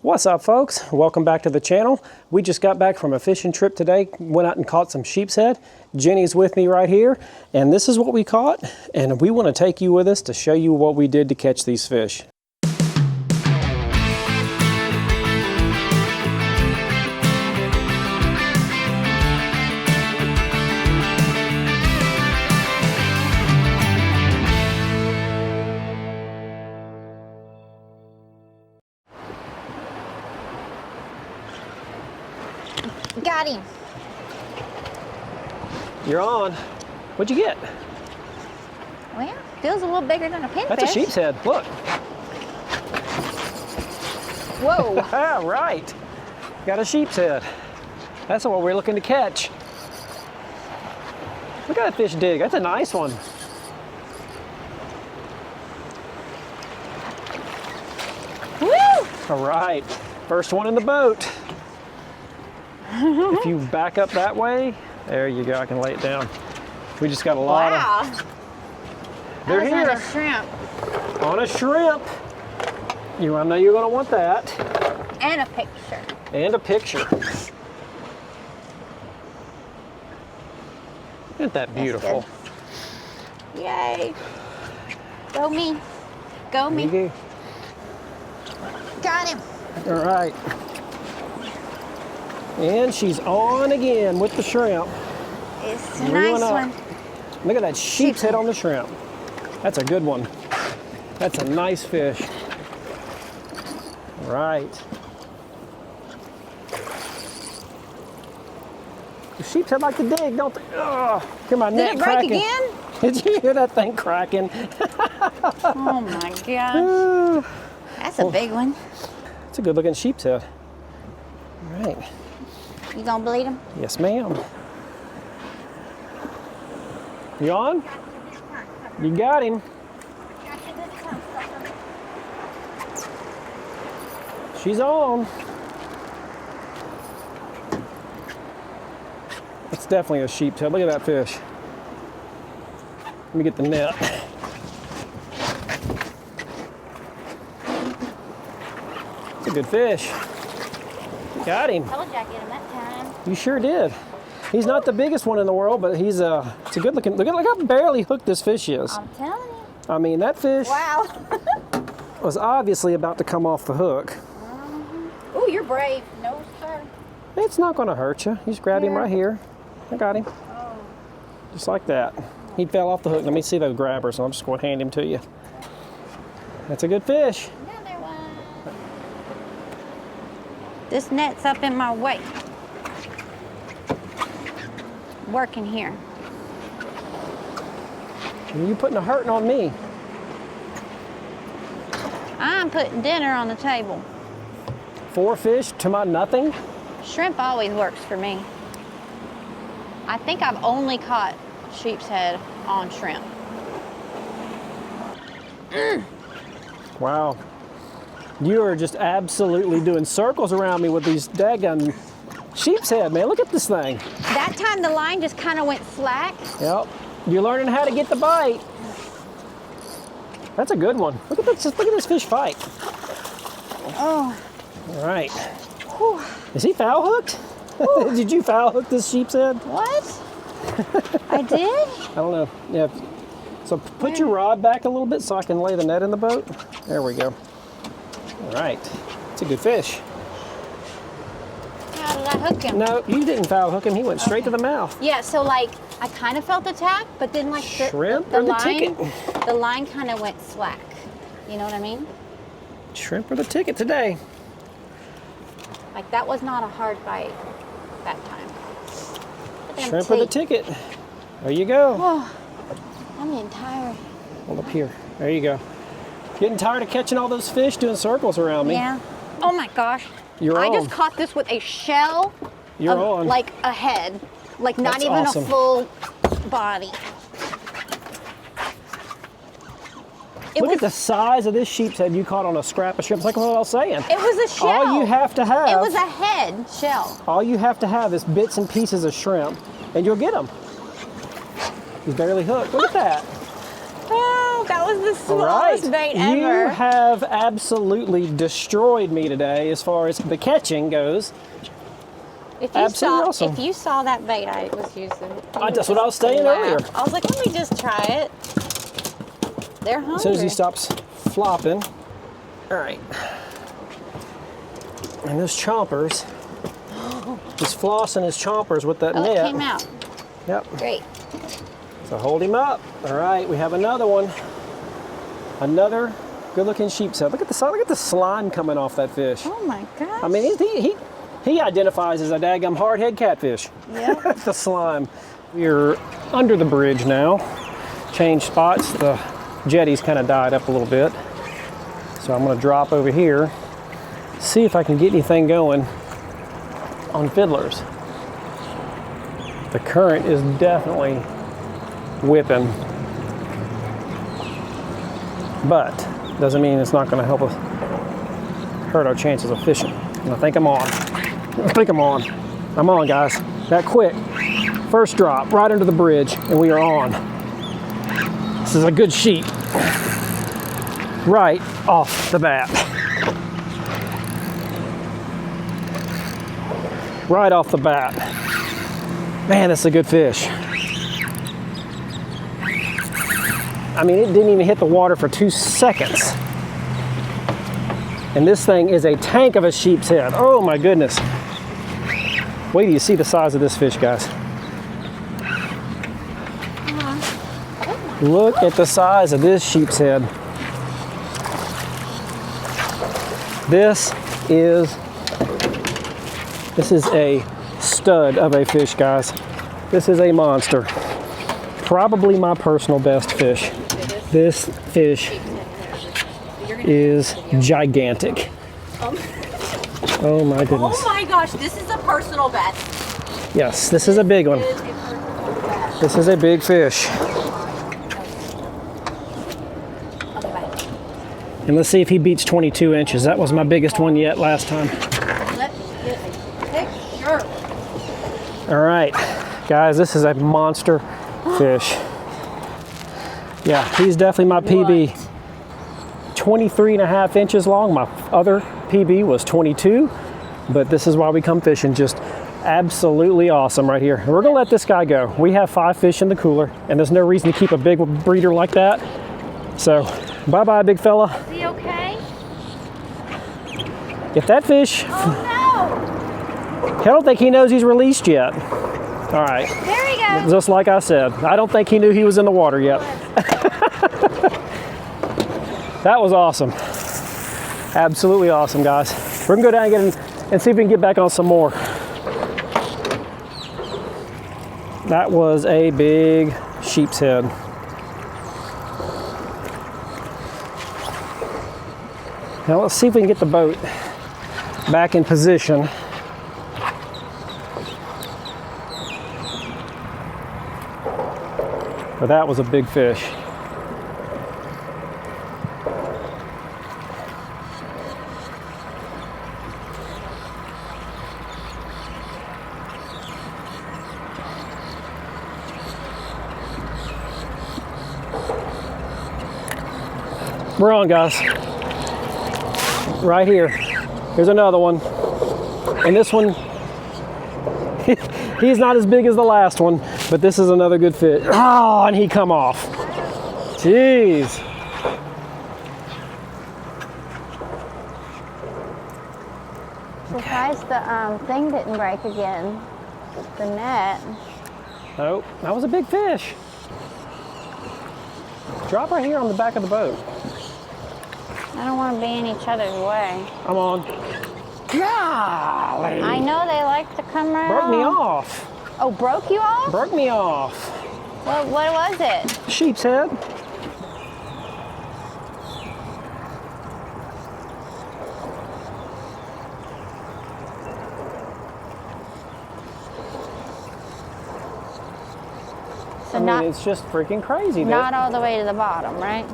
What's up, folks? Welcome back to the channel. We just got back from a fishing trip today. Went out and caught some sheepshead. Jenny's with me right here, and this is what we caught, and we want to take you with us to show you what we did to catch these fish. Got him. You're on. What'd you get? Well, feels a little bigger than a pinfish. That's a sheepshead. Look. Whoa. All right. Got a sheepshead. That's what we're looking to catch. Look at that fish dig. That's a nice one. Woo! All right. First one in the boat. If you back up that way, there you go. I can lay it down. We just got a lot of. They're here. On a shrimp. On a shrimp. I know you're going to want that. And a picture. And a picture. Isn't that beautiful? Yay. Go me. Go me. You Got him. All right. And she's on again with the shrimp. It's a nice one. Look at that sheepshead on the shrimp. That's a good one. That's a nice fish. All right. The sheepshead like to dig, don't they? Oh, hear my net cracking. Did it break again? Did you hear that thing cracking? Oh my gosh. That's a big one. It's a good looking sheepshead. All right. You gonna bleed him? Yes, ma'am. You on? You got him. She's on. It's definitely a sheepshead. Look at that fish. Let me get the net. It's a good fish. Got him. Told you I'd get him that time. You sure did. He's not the biggest one in the world, but he's it's a good looking. Look how barely hooked this fish is. I'm telling you. I mean, that fish Wow. was obviously about to come off the hook. Oh, you're brave. No, sir. It's not going to hurt you. You just grab him right here. I got him. Oh. Just like that. He fell off the hook. Let me see those grabbers, so I'm just going to hand him to you. That's a good fish. Another one. This net's up in my way. Working here. You putting a hurting on me. I'm putting dinner on the table. 4 fish to my nothing. Shrimp always works for me. I think I've only caught sheepshead on shrimp. Wow. You are just absolutely doing circles around me with these daggone sheepshead, man. Look at this thing. That time the line just kind of went slack. Yep. You're learning how to get the bite. That's a good one. Look at this. Look at this fish fight. Oh. All right. Whew. Is he foul hooked? Did you foul hook this sheepshead? What? I did? I don't know. Yeah. So put your rod back a little bit so I can lay the net in the boat. There we go. All right. It's a good fish. How did I hook him? No, you didn't foul hook him. He went straight to the mouth. Yeah, so like I kind of felt the tap, but then like Shrimp the or the line, ticket? the line kind of went slack. You know what I mean? Shrimp or the ticket today. Like that was not a hard bite that time. Shrimp or the ticket. There you go. Oh, I'm getting tired. Hold up here. There you go. Getting tired of catching all those fish doing circles around me? Yeah. Oh my gosh. You're I on. just caught this with a shell You're of on. like a head. Like not That's even awesome. a full body. Look at the size of this sheepshead you caught on a scrap of shrimp. It's like what I was saying. It was a shell. All you have to have. It was a head shell. All you have to have is bits and pieces of shrimp, and you'll get them. He's barely hooked. Look at that. go. That was the All right. smallest bait You ever. have absolutely destroyed me today as far as the catching goes. If you Absolutely saw, awesome. if you saw that bait I was using, That's what I was saying earlier. I was like, let me just try it. They're hungry. As soon as he stops flopping. All right. And those chompers, he's flossing his chompers with that Oh, net. it came out. Yep. Great. So hold him up. All right, we have another one. Another good-looking sheepshead. Look at the slime coming off that fish. Oh my gosh. I mean, he identifies as a daggum hardhead catfish. Yeah. The slime. We're under the bridge now. Changed spots. The jetty's kind of died up a little bit. So I'm gonna drop over here, see if I can get anything going on fiddlers. The current is definitely whipping, but doesn't mean it's not gonna help us hurt our chances of fishing. And I think I'm on. I'm on, guys. That quick. First drop, right under the bridge, and we are on. This is a good sheep. Right off the bat. Right off the bat. Man, that's a good fish. I mean, it didn't even hit the water for 2 seconds. And this thing is a tank of a sheep's head. Oh my goodness. Wait till you see the size of this fish, guys. Look at the size of this sheep's head. This is a stud of a fish, guys. This is a monster. Probably my personal best fish. This fish is gigantic. Oh my goodness. Oh my gosh, this is a personal best. Yes, this is a big one. This is a big fish. And let's see if he beats 22 inches. That was my biggest one yet last time. Let's get a picture. All right, guys, this is a monster fish. Yeah, he's definitely my PB. 23 and a half inches long. My other PB was 22, but this is why we come fishing. Just absolutely awesome right here. We're gonna let this guy go. We have 5 fish in the cooler, and there's no reason to keep a big breeder like that. So, bye-bye, big fella. Is he okay? If that fish, Oh I don't think he knows he's released yet. All right, no! There he goes. just like I said, I don't think he knew he was in the water yet. That was awesome. Absolutely awesome, guys. We're gonna go down and see if we can get back on some more. That was a big sheep's head. Now let's see if we can get the boat back in position. But that was a big fish. We're on, guys. Right here. Here's another one. And this one, he's not as big as the last one, but this is another good fish. Oh, and he come off. Jeez. Surprised the thing didn't break again. The net. Oh, that was a big fish. Drop right here on the back of the boat. I don't want to be in each other's way. I'm on. Golly. I know they like to come right Broke me on. off. Oh, broke you off? Broke me off. What was it? Sheep's head. So I mean, it's just freaking crazy, dude. not all the way to the bottom, right?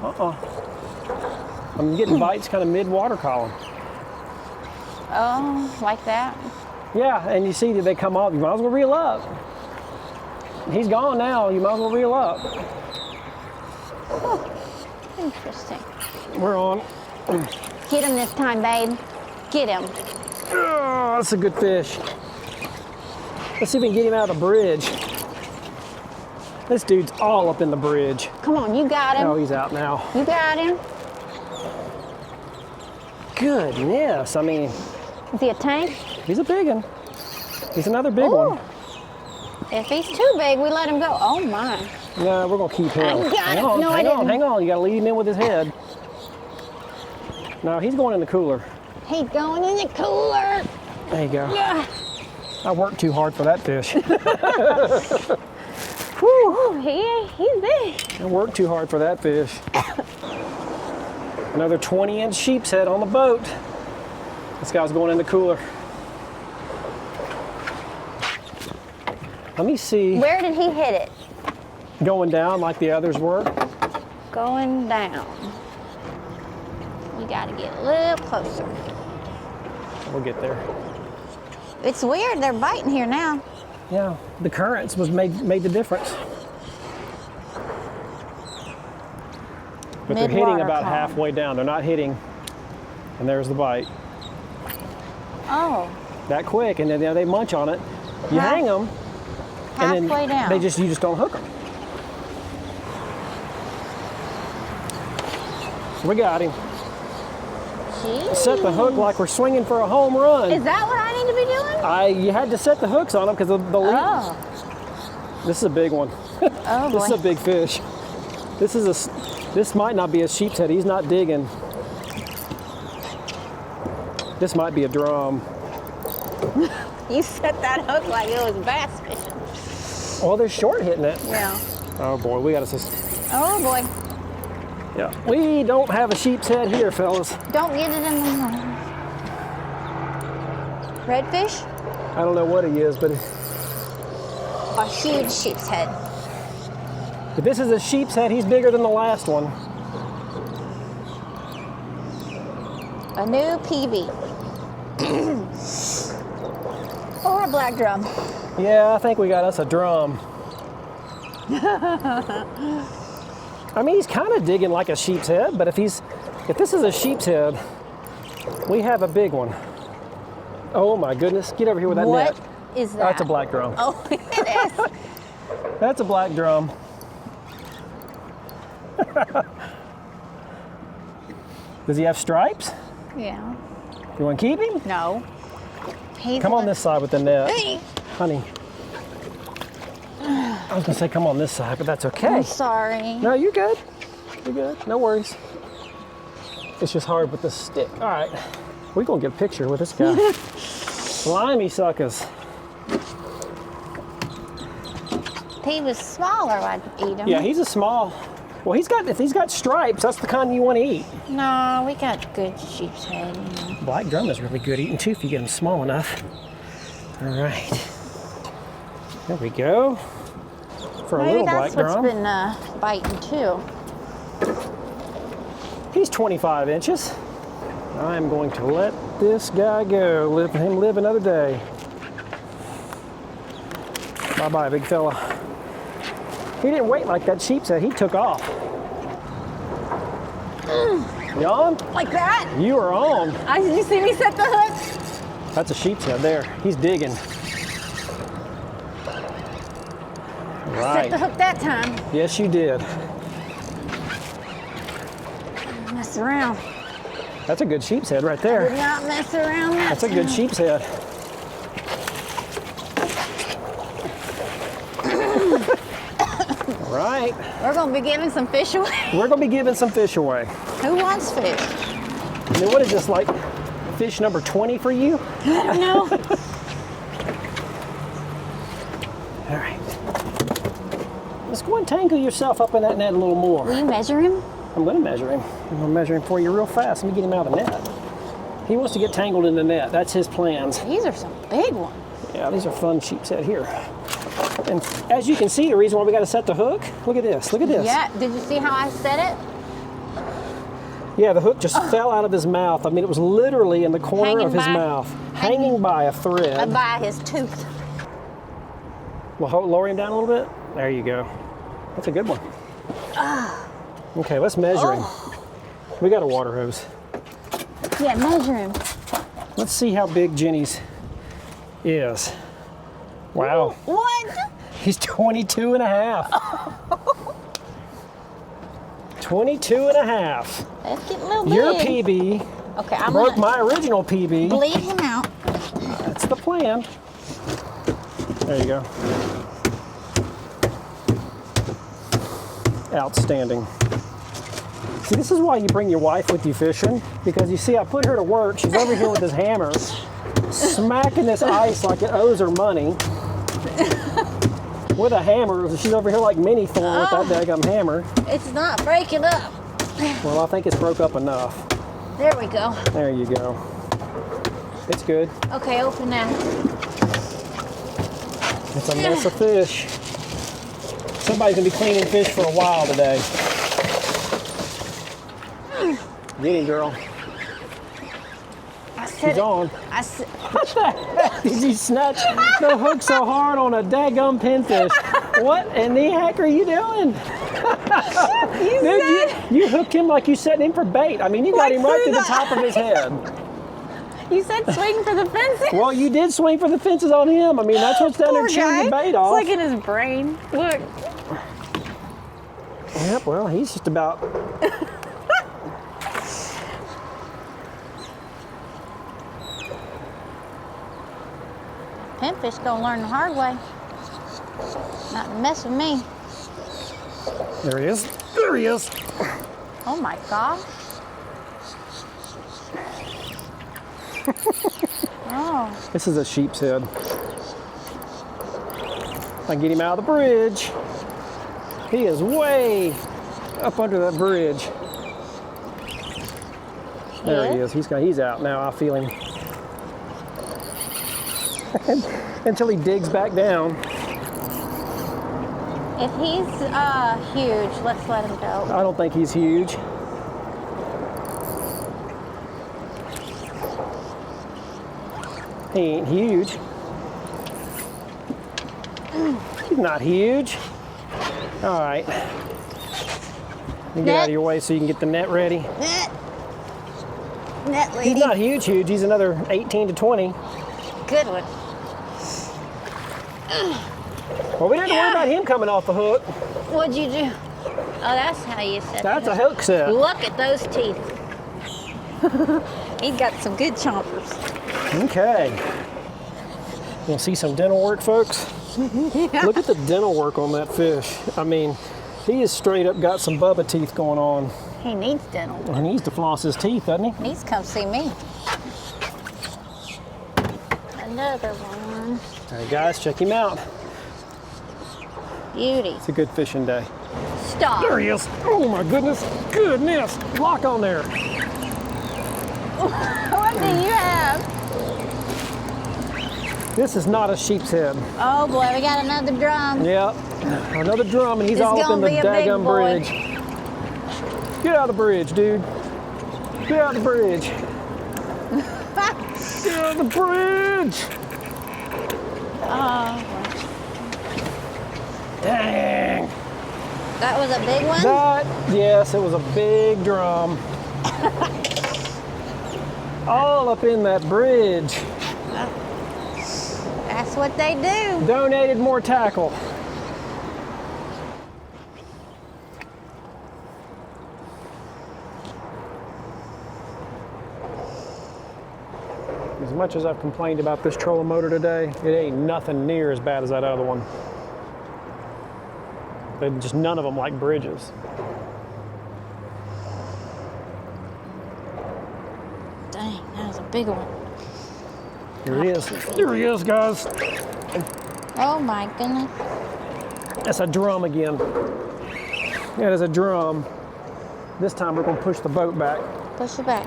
I'm getting bites kind of mid-water column. Oh, like that? Yeah, and you see that they come off. You might as well reel up. He's gone now. You might as well reel up. Interesting. We're on. Get him this time, babe. Get him. Oh, that's a good fish. Let's see if we can get him out of the bridge. This dude's all up in the bridge. Come on, you got him. Oh, he's out now. You got him. Goodness, I mean, Is he a tank? he's a big one. He's another big one. If he's too big, we let him go. Oh my. No, we're gonna keep him. I got Hang it. on, No, I hang on, didn't. hang on. You gotta lead him in with his head. No, he's going in the cooler. He's going in the cooler. There you go. Yeah. I worked too hard for that fish. Whew, he's big. I worked too hard for that fish. Another 20-inch sheepshead on the boat. This guy's going in the cooler. Let me see. Where did he hit it? Going down like the others were. Going down. We gotta get a little closer. We'll get there. It's weird, they're biting here now. Yeah, the currents made the difference. But they're hitting Mid-water about column. halfway down. They're not hitting, and there's the bite. Oh, That quick, and then they munch on it. You Half- hang them, and halfway then down. you just don't hook them. We got him. Jeez. Set the hook like we're swinging for a home run. Is that what I need to be doing? You had to set the hooks on them because the lead. Oh, This is a big one. oh This is a boy. big fish. This might not be a sheepshead. He's not digging. This might be a drum. You set that hook like it was bass fishing. Oh, they're short hitting it. Yeah. Oh boy, we got to. Oh boy. Yeah, we don't have a sheepshead here, fellas. Don't get it in the water. Redfish? I don't know what he is, but A huge sheep's head. if this is a sheepshead, he's bigger than the last one. A new PB. Or a black drum. Yeah, I think we got us a drum. I mean, he's kind of digging like a sheepshead, but if this is a sheepshead, we have a big one. Oh my goodness, get over here with that What net. is that? That's a black drum. Oh, it is. That's a black drum. Does he have stripes? Yeah. You want to keep him? No. He's Come on this side with the net. Hey. Honey. I was going to say come on this side, but that's okay. I'm sorry. No, you're good. You're good. No worries. It's just hard with this stick. All right. We're going to get a picture with this guy. Slimy suckers. If he was smaller, I'd eat him. Yeah, he's a small. Well, if he's got stripes, that's the kind you want to eat. No, we got good sheep's head. You know. Black drum is really good eating too if you get them small enough. All right. There we go. For a Maybe little black that's what's drum. been biting too. He's 25 inches. I'm going to let this guy go. Let him live another day. Bye-bye, big fella. He didn't wait like that sheepshead. He took off. You on? Like that? You are on. Did you see me set the hook? That's a sheepshead there. He's digging. Set the Right. hook that time. Yes, you did. Mess around. That's a good sheepshead right Did there. not mess around that That's a good time. sheepshead. All right. We're gonna be giving some fish away. We're going to be giving some fish away. Who wants fish? I mean, what is this, like fish number 20 for you? No. All right. Let's go and tangle yourself up in that net a little more. Will you measure him? I'm going to measure him. I'm going to measure him for you real fast. Let me get him out of the net. He wants to get tangled in the net. That's his plans. These are some big ones. Yeah, these are fun sheepshead here. And as you can see, the reason why we got to set the hook, look at this. Look at this. Yeah. Did you see how I set it? Yeah, the hook just fell out of his mouth. I mean, it was literally in the corner Hanging of his by- mouth, hanging by a thread. By his tooth. Well, lower him down a little bit. There you go. That's a good one. Okay, let's measure him. We got a water hose. Yeah, measure him. Let's see how big Jenny's is. Wow. What? He's 22 and a half. 22 and a half. That's getting a little big. Your PB Okay, I'm broke gonna my original PB. bleed him out. That's the plan. There you go. Outstanding. See, this is why you bring your wife with you fishing, because you see, I put her to work. She's over here with this hammer, smacking this ice like it owes her money. With a hammer. She's over here like Mini Thorn with that daggum hammer. It's not breaking up. Well, I think it's broke up enough. There we go. There you go. It's good. Okay, open that. It's a mess of fish. Somebody's gonna be cleaning fish for a while today. Get him, girl. She's on. What the heck did you snatch the hook so hard on a daggum pinfish? What in the heck are you doing? Dude, you hooked him like you set him for bait. I mean, you got him right to the top of his head. You said swing for the fences. Well, you did swing for the fences on him. I mean, that's what's down there chewing the bait off. It's like in his brain. Look. Yep, well, he's just about... Pinfish gonna learn the hard way. Not mess with me. There he is. There he is. Oh my God. Oh. This is a sheepshead. I can get him out of the bridge. He is way up under that bridge. There he is. He's out now. I feel him. Until he digs back down. If he's huge, let's let him go. I don't think he's huge. He ain't huge. He's not huge. All right. You get out of your way so you can get the net ready. Net lady. He's not huge. He's another 18 to 20. Good one. Well, we didn't worry about him coming off the hook. What'd you do? Oh, that's how you set That's it a hook set. Look at those teeth. He got some good chompers. Okay. You want to see some dental work, folks? Look at the dental work on that fish. I mean, he is straight up got some Bubba teeth going on. He needs dental. He needs to floss his teeth, doesn't he? He needs to come see me. Another one. All right, guys, check him out. Beauty. It's a good fishing day. Stop. There he is. Oh my goodness. Goodness. Lock on there. What do you have? This is not a sheepshead. Oh boy, we got another drum. Yep. Another drum, and he's It's all up in gonna the be a big daggum boy. bridge. Get out of the bridge, dude. Get out of the bridge. Get out of the bridge. Oh, Dang. that was a big one? Yes, it was a big drum. All up in that bridge. That's what they do. Donated more tackle. As much as I've complained about this trolling motor today, it ain't nothing near as bad as that other one. But just none of them like bridges. Dang, that was a big one. Here he is. Here he is, guys. Oh my goodness. That's a drum again. That is a drum. This time we're gonna push the boat back. Push it back.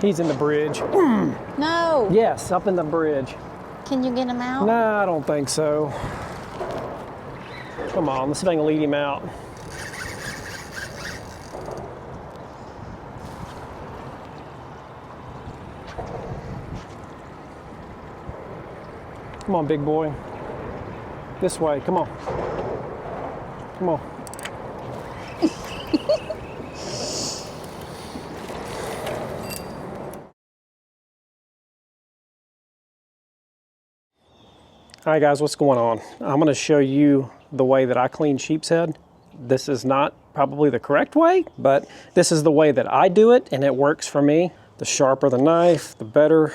He's in the bridge. No. Yes, up in the bridge. Can you get him out? Nah, I don't think so. Come on, let's see if I can lead him out. Come on, big boy. This way, come on. Come on. All right guys, what's going on? I'm gonna show you the way that I clean sheepshead. This is not probably the correct way, but this is the way that I do it and it works for me. The sharper the knife, the better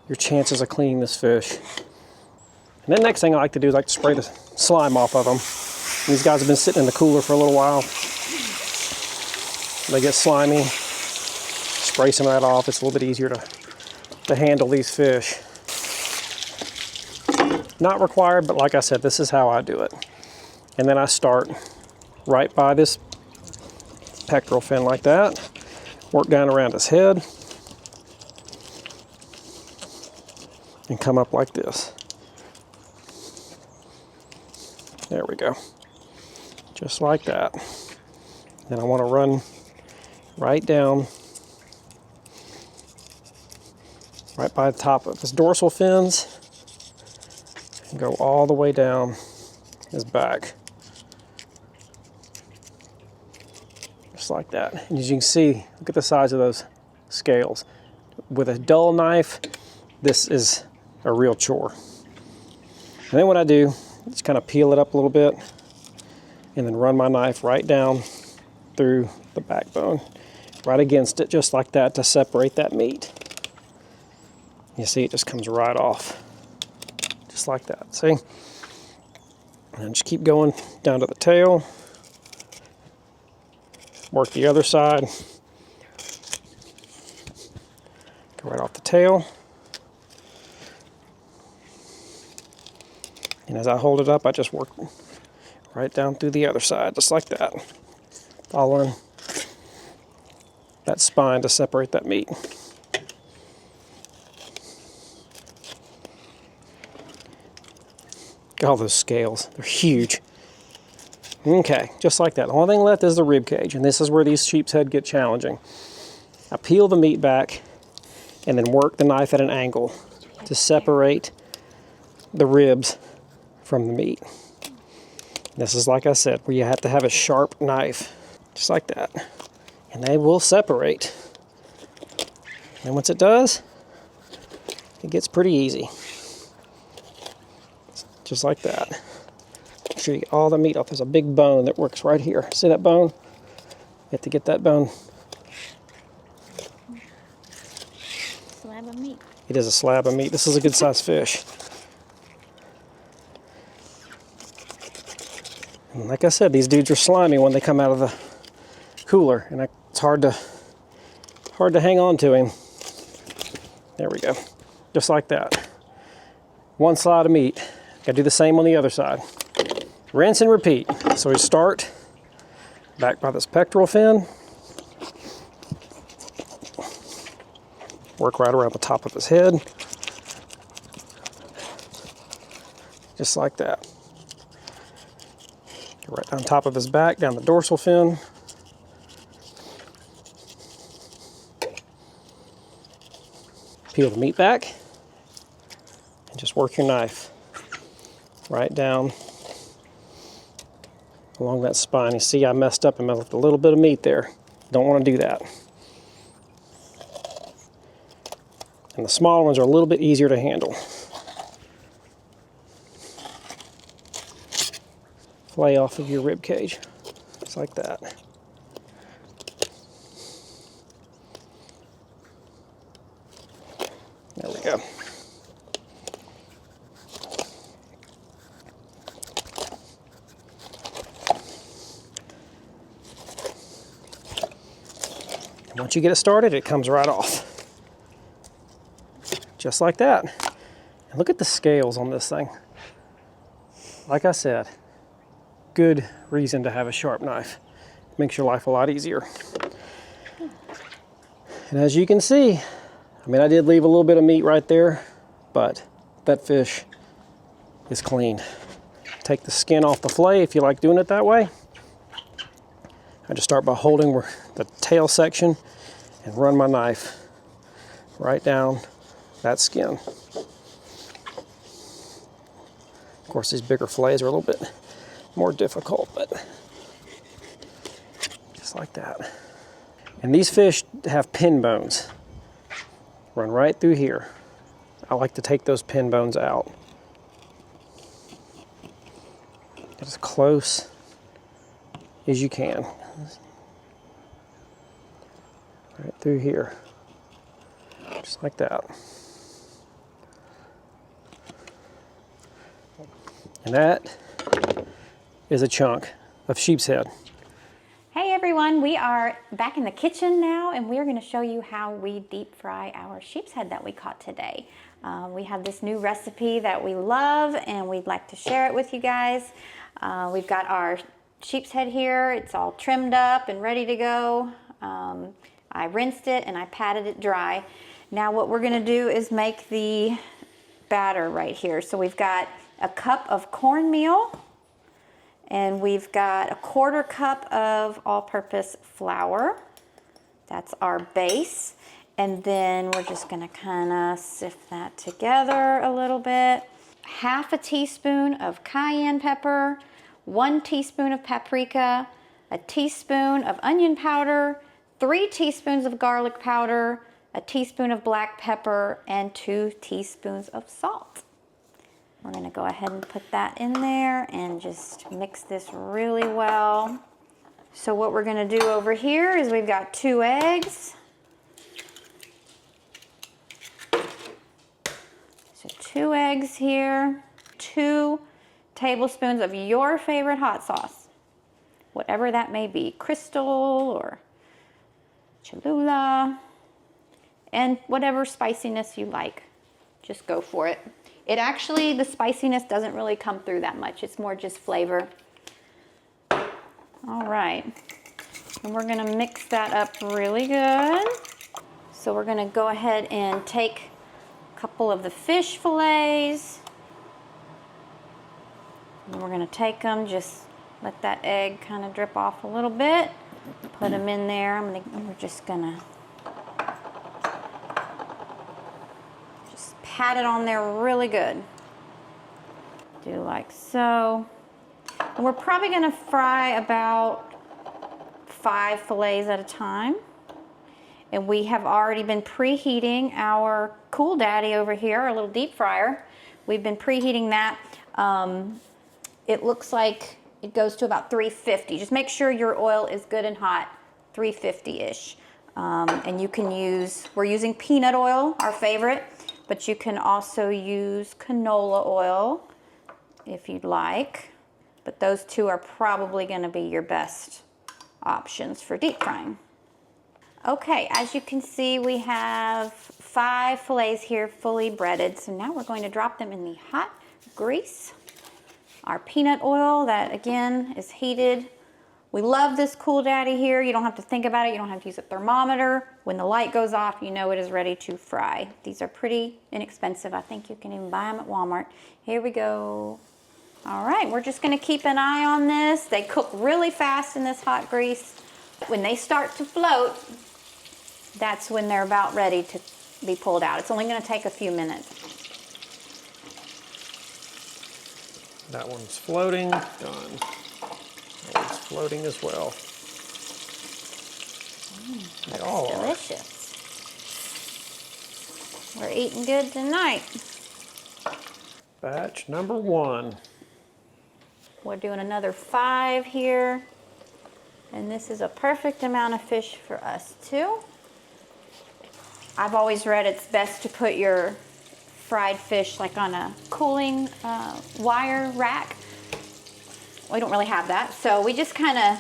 your chances of cleaning this fish. And then next thing I like to do is like to spray the slime off of them. These guys have been sitting in the cooler for a little while. They get slimy. Spray some of that off. It's a little bit easier to handle these fish. Not required, but like I said, this is how I do it. And then I start right by this pectoral fin like that. Work down around his head. And come up like this. There we go. Just like that. Then I want to run right down, right by the top of his dorsal fins, and go all the way down his back. Just like that. And as you can see, look at the size of those scales. With a dull knife, this is a real chore. And then what I do, just kind of peel it up a little bit and then run my knife right down through the backbone, right against it, just like that, to separate that meat. You see, it just comes right off, just like that, see? And just keep going down to the tail, work the other side, go right off the tail. And as I hold it up, I just work right down through the other side, just like that, following that spine to separate that meat. Look at all those scales, they're huge. Okay, just like that. The only thing left is the rib cage, and this is where these sheepshead get challenging. I peel the meat back and then work the knife at an angle to separate the ribs from the meat. This is, like I said, where you have to have a sharp knife, just like that. And they will separate. And once it does, it gets pretty easy. Just like that. Make sure you get all the meat off. There's a big bone that works right here. See that bone? You have to get that bone. Slab of meat. It is a slab of meat. This is a good sized fish. And like I said, these dudes are slimy when they come out of the cooler, and it's hard to hang on to him. There we go, just like that. One slide of meat. Gotta do the same on the other side. Rinse and repeat. So we start back by this pectoral fin, work right around the top of his head, just like that. Right on top of his back, down the dorsal fin. Peel the meat back and just work your knife right down along that spine. You see I messed up and I left a little bit of meat there. Don't want to do that. And the smaller ones are a little bit easier to handle. Flay off of your rib cage, just like that. There we go. And once you get it started, it comes right off. Just like that. And look at the scales on this thing. Like I said, good reason to have a sharp knife. Makes your life a lot easier. And as you can see, I mean, I did leave a little bit of meat right there, but that fish is clean. Take the skin off the fillet if you like doing it that way. I just start by holding the tail section and run my knife right down that skin. Of course, these bigger fillets are a little bit more difficult, but just like that. And these fish have pin bones. Run right through here. I like to take those pin bones out. Get as close as you can. Right through here. Just like that. And that is a chunk of sheep's head. Hey everyone, we are back in the kitchen now and we're going to show you how we deep fry our sheep's head that we caught today. We have this new recipe that we love and we'd like to share it with you guys. We've got our sheep's head here. It's all trimmed up and ready to go. I rinsed it and I patted it dry. Now what we're going to do is make the batter right here. So we've got a cup of cornmeal. And we've got a 1/4 cup of all-purpose flour. That's our base. And then we're just gonna kinda sift that together a little bit. 1/2 teaspoon of cayenne pepper, 1 teaspoon of paprika, a teaspoon of onion powder, 3 teaspoons of garlic powder, a teaspoon of black pepper, and 2 teaspoons of salt. We're gonna go ahead and put that in there and just mix this really well. So what we're gonna do over here is we've got 2 eggs. So 2 eggs here, 2 tablespoons of your favorite hot sauce, whatever that may be, Crystal or Cholula, and whatever spiciness you like, just go for it. It actually, the spiciness doesn't really come through that much. It's more just flavor. All right, and we're gonna mix that up really good. So we're gonna go ahead and take a couple of the fish fillets. And we're gonna take them, just let that egg kind of drip off a little bit. Put them in there. We're just gonna pat it on there really good. Do like so. And we're probably gonna fry about 5 fillets at a time. And we have already been preheating our Cool Daddy over here, our little deep fryer. We've been preheating that. It looks like it goes to about 350. Just make sure your oil is good and hot, 350-ish. And you can use, we're using peanut oil, our favorite. But you can also use canola oil if you'd like. But those 2 are probably gonna be your best options for deep frying. Okay, as you can see, we have 5 fillets here fully breaded. So now we're going to drop them in the hot grease. Our peanut oil that again is heated. We love this Cool Daddy here. You don't have to think about it. You don't have to use a thermometer. When the light goes off, you know it is ready to fry. These are pretty inexpensive. I think you can even buy them at Walmart. Here we go. All right, we're just gonna keep an eye on this. They cook really fast in this hot grease. When they start to float, that's when they're about ready to be pulled out. It's only gonna take a few minutes. That one's floating, done. That one's floating as well. They all are. Delicious. We're eating good tonight. Batch number 1. We're doing another 5 here. And this is a perfect amount of fish for us too. I've always read it's best to put your fried fish like on a cooling wire rack. We don't really have that, so we just I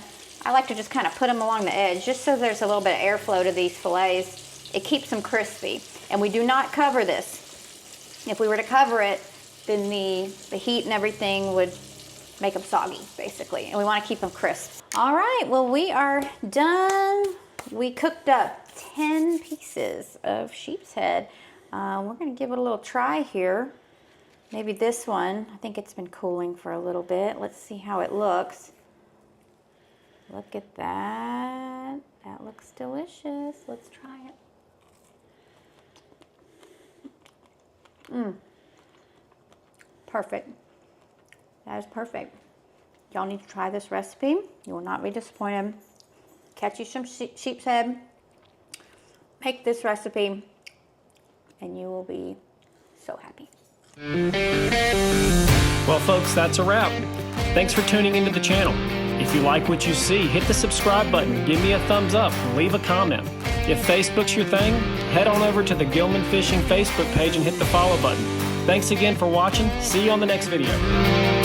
like to just kind of put them along the edge just so there's a little bit of airflow to these fillets. It keeps them crispy. And we do not cover this. If we were to cover it, then the heat and everything would make them soggy, basically. And we want to keep them crisp. All right, well, we are done. We cooked up 10 pieces of sheep's head. We're gonna give it a little try here. Maybe this one. I think it's been cooling for a little bit. Let's see how it looks. Look at that. That looks delicious. Let's try it. Perfect. That is perfect. Y'all need to try this recipe. You will not be disappointed. Catch you some sheepshead. Make this recipe and you will be so happy. Well, folks, that's a wrap. Thanks for tuning into the channel. If you like what you see, hit the subscribe button, give me a thumbs up, leave a comment. If Facebook's your thing, head on over to the Gilman Fishing Facebook page and hit the follow button. Thanks again for watching. See you on the next video.